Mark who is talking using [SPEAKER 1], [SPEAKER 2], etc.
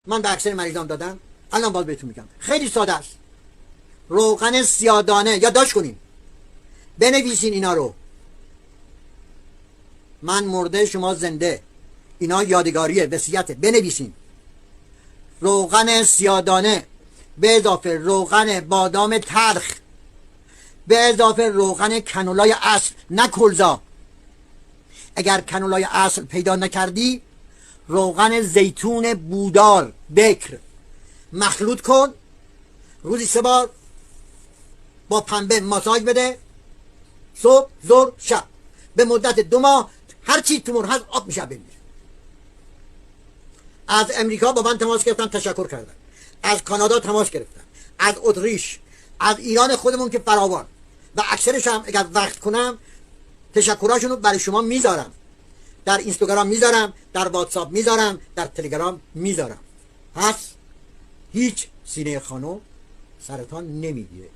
[SPEAKER 1] من به اکثر مریضان دادم، الان باز بهتون میگم خیلی ساده است. روغن سیاه‌دانه یادداشت کنین، بنویسین اینا رو. من مرده شما زنده، اینا یادگاریه، وصیته، بنویسین. روغن سیاه‌دانه به اضافه روغن بادام تلخ به اضافه روغن کنولای اصل، نه کلزا. اگر کنولای اصل پیدا نکردی، روغن زیتون بودار بکر مخلوط کن، روزی 3 بار با پنبه ماساژ بده، صبح ظهر شب، به مدت 2 ماه هر چی تومور هست آب میشه بمیره. از امریکا با من تماس گرفتن، تشکر کردن. از کانادا تماس گرفتن، از اتریش، از ایران خودمون که فراوان، و اکثرش هم اگر وقت کنم تشکراشون رو برای شما میذارم، در اینستاگرام میذارم، در واتساپ میذارم، در تلگرام میذارم. پس هیچ سینه خانم سرطان نمیگیره.